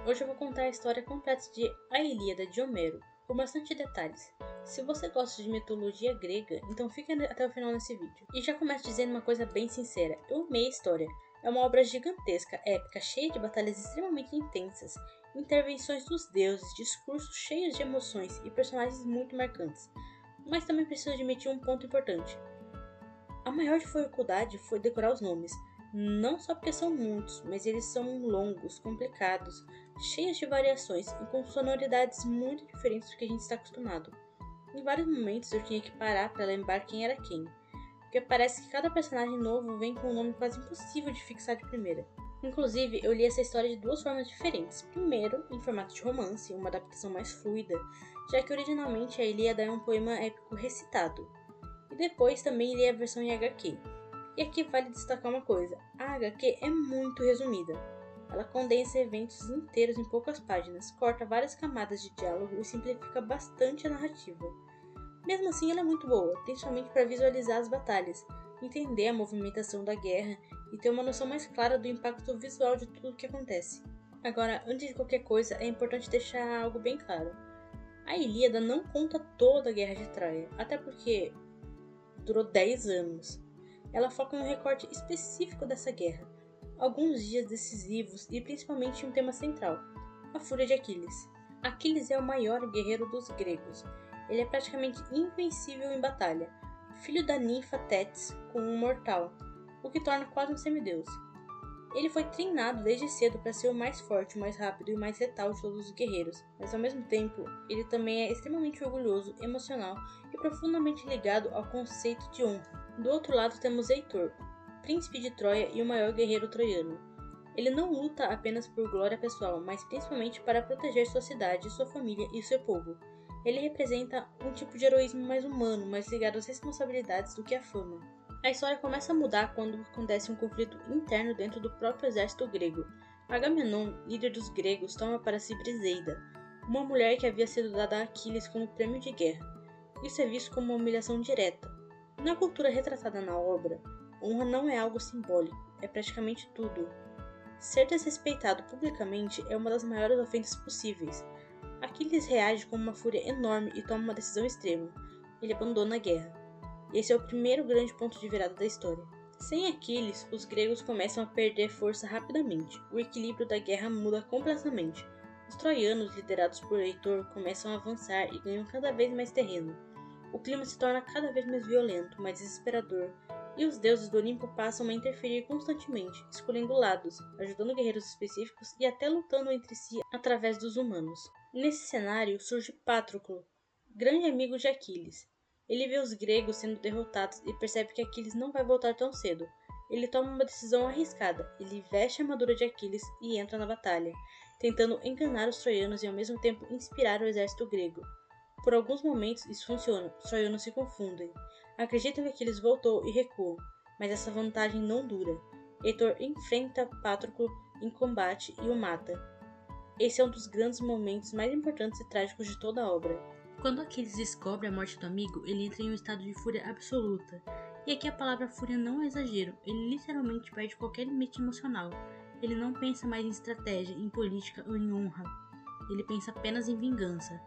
Hoje eu vou contar a história completa de A Ilíada de Homero, com bastante detalhes. Se você gosta de mitologia grega, então fica até o final nesse vídeo. E já começo dizendo uma coisa bem sincera, eu amei a história. É uma obra gigantesca, épica, cheia de batalhas extremamente intensas, intervenções dos deuses, discursos cheios de emoções e personagens muito marcantes. Mas também preciso admitir um ponto importante. A maior dificuldade foi decorar os nomes, não só porque são muitos, mas eles são longos, complicados, cheios de variações e com sonoridades muito diferentes do que a gente está acostumado. Em vários momentos eu tinha que parar para lembrar quem era quem, porque parece que cada personagem novo vem com um nome quase impossível de fixar de primeira. Inclusive, eu li essa história de duas formas diferentes. Primeiro, em formato de romance, uma adaptação mais fluida, já que originalmente a Ilíada é um poema épico recitado. E depois também li a versão em HQ. E aqui vale destacar uma coisa, a HQ é muito resumida. Ela condensa eventos inteiros em poucas páginas, corta várias camadas de diálogo e simplifica bastante a narrativa. Mesmo assim, ela é muito boa, principalmente para visualizar as batalhas, entender a movimentação da guerra e ter uma noção mais clara do impacto visual de tudo o que acontece. Agora, antes de qualquer coisa, é importante deixar algo bem claro. A Ilíada não conta toda a Guerra de Troia, até porque durou 10 anos. Ela foca em um recorte específico dessa guerra, alguns dias decisivos e principalmente um tema central, a fúria de Aquiles. Aquiles é o maior guerreiro dos gregos. Ele é praticamente invencível em batalha, filho da ninfa Tétis com um mortal, o que torna quase um semideus. Ele foi treinado desde cedo para ser o mais forte, o mais rápido e o mais letal de todos os guerreiros, mas ao mesmo tempo, ele também é extremamente orgulhoso, emocional e profundamente ligado ao conceito de honra. Do outro lado temos Heitor, príncipe de Troia e o maior guerreiro troiano. Ele não luta apenas por glória pessoal, mas principalmente para proteger sua cidade, sua família e seu povo. Ele representa um tipo de heroísmo mais humano, mais ligado às responsabilidades do que à fama. A história começa a mudar quando acontece um conflito interno dentro do próprio exército grego. Agamenon, líder dos gregos, toma para si Briseida, uma mulher que havia sido dada a Aquiles como prêmio de guerra. Isso é visto como uma humilhação direta. Na cultura retratada na obra, honra não é algo simbólico, é praticamente tudo. Ser desrespeitado publicamente é uma das maiores ofensas possíveis. Aquiles reage com uma fúria enorme e toma uma decisão extrema. Ele abandona a guerra. Esse é o primeiro grande ponto de virada da história. Sem Aquiles, os gregos começam a perder força rapidamente. O equilíbrio da guerra muda completamente. Os troianos, liderados por Heitor, começam a avançar e ganham cada vez mais terreno. O clima se torna cada vez mais violento, mais desesperador, e os deuses do Olimpo passam a interferir constantemente, escolhendo lados, ajudando guerreiros específicos e até lutando entre si através dos humanos. Nesse cenário surge Patroclo, grande amigo de Aquiles. Ele vê os gregos sendo derrotados e percebe que Aquiles não vai voltar tão cedo. Ele toma uma decisão arriscada, ele veste a armadura de Aquiles e entra na batalha, tentando enganar os troianos e ao mesmo tempo inspirar o exército grego. Por alguns momentos isso funciona, os troianos se confundem. Acreditam que Aquiles voltou e recuam, mas essa vantagem não dura. Heitor enfrenta Patroclo em combate e o mata. Esse é um dos grandes momentos mais importantes e trágicos de toda a obra. Quando Aquiles descobre a morte do amigo, ele entra em um estado de fúria absoluta. E aqui a palavra fúria não é exagero, ele literalmente perde qualquer limite emocional. Ele não pensa mais em estratégia, em política ou em honra. Ele pensa apenas em vingança.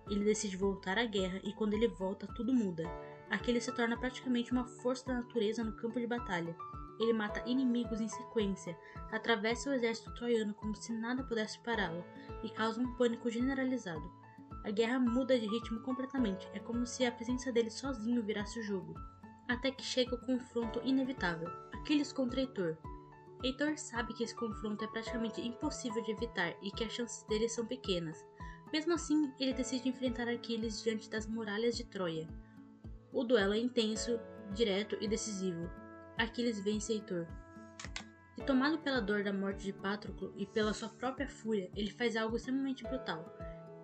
Ele decide voltar à guerra e quando ele volta, tudo muda. Aquiles se torna praticamente uma força da natureza no campo de batalha. Ele mata inimigos em sequência, atravessa o exército troiano como se nada pudesse pará-lo e causa um pânico generalizado. A guerra muda de ritmo completamente, é como se a presença dele sozinho virasse o jogo. Até que chega o confronto inevitável, Aquiles contra Heitor. Heitor sabe que esse confronto é praticamente impossível de evitar e que as chances dele são pequenas. Mesmo assim, ele decide enfrentar Aquiles diante das muralhas de Troia. O duelo é intenso, direto e decisivo. Aquiles vence Heitor. E tomado pela dor da morte de Patroclo e pela sua própria fúria, ele faz algo extremamente brutal.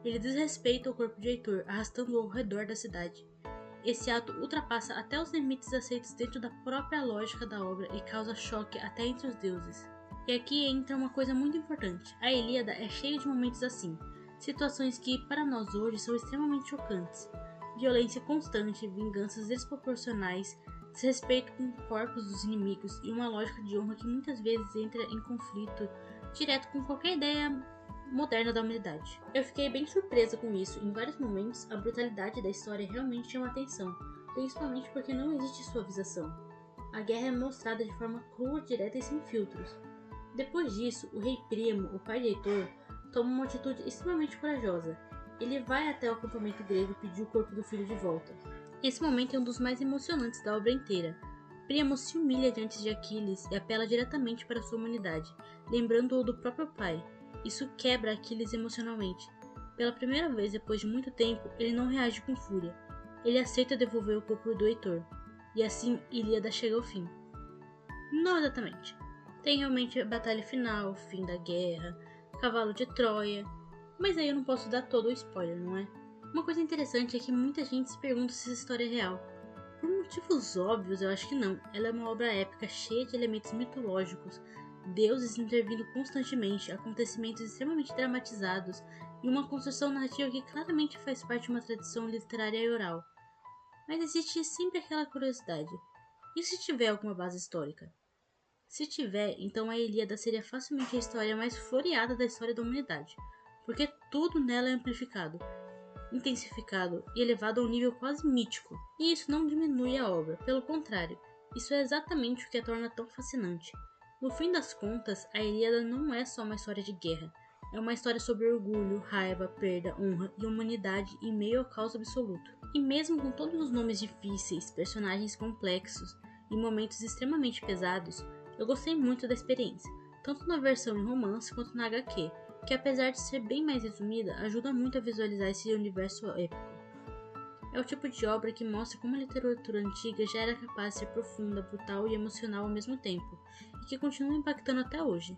Ele desrespeita o corpo de Heitor, arrastando-o ao redor da cidade. Esse ato ultrapassa até os limites aceitos dentro da própria lógica da obra e causa choque até entre os deuses. E aqui entra uma coisa muito importante. A Ilíada é cheia de momentos assim, situações que, para nós hoje, são extremamente chocantes. Violência constante, vinganças desproporcionais, desrespeito com corpos dos inimigos e uma lógica de honra que muitas vezes entra em conflito direto com qualquer ideia moderna da humanidade. Eu fiquei bem surpresa com isso. Em vários momentos, a brutalidade da história realmente chama atenção, principalmente porque não existe suavização. A guerra é mostrada de forma crua, direta e sem filtros. Depois disso, o rei Príamo, o pai de Heitor, toma uma atitude extremamente corajosa. Ele vai até o acampamento grego e pedir o corpo do filho de volta. Esse momento é um dos mais emocionantes da obra inteira. Príamo se humilha diante de Aquiles e apela diretamente para sua humanidade, lembrando-o do próprio pai. Isso quebra Aquiles emocionalmente. Pela primeira vez depois de muito tempo, ele não reage com fúria. Ele aceita devolver o corpo do Heitor. E assim, Ilíada chega ao fim. Não exatamente. Tem realmente a batalha final, fim da guerra, cavalo de Troia, mas aí eu não posso dar todo o spoiler, não é? Uma coisa interessante é que muita gente se pergunta se essa história é real. Por motivos óbvios, eu acho que não. Ela é uma obra épica cheia de elementos mitológicos, deuses intervindo constantemente, acontecimentos extremamente dramatizados e uma construção narrativa que claramente faz parte de uma tradição literária e oral. Mas existe sempre aquela curiosidade. E se tiver alguma base histórica? Se tiver, então a Ilíada seria facilmente a história mais floreada da história da humanidade, porque tudo nela é amplificado, intensificado e elevado a um nível quase mítico. E isso não diminui a obra, pelo contrário, isso é exatamente o que a torna tão fascinante. No fim das contas, a Ilíada não é só uma história de guerra, é uma história sobre orgulho, raiva, perda, honra e humanidade em meio ao caos absoluto. E mesmo com todos os nomes difíceis, personagens complexos e momentos extremamente pesados, eu gostei muito da experiência, tanto na versão em romance quanto na HQ, que apesar de ser bem mais resumida, ajuda muito a visualizar esse universo épico. É o tipo de obra que mostra como a literatura antiga já era capaz de ser profunda, brutal e emocional ao mesmo tempo, e que continua impactando até hoje.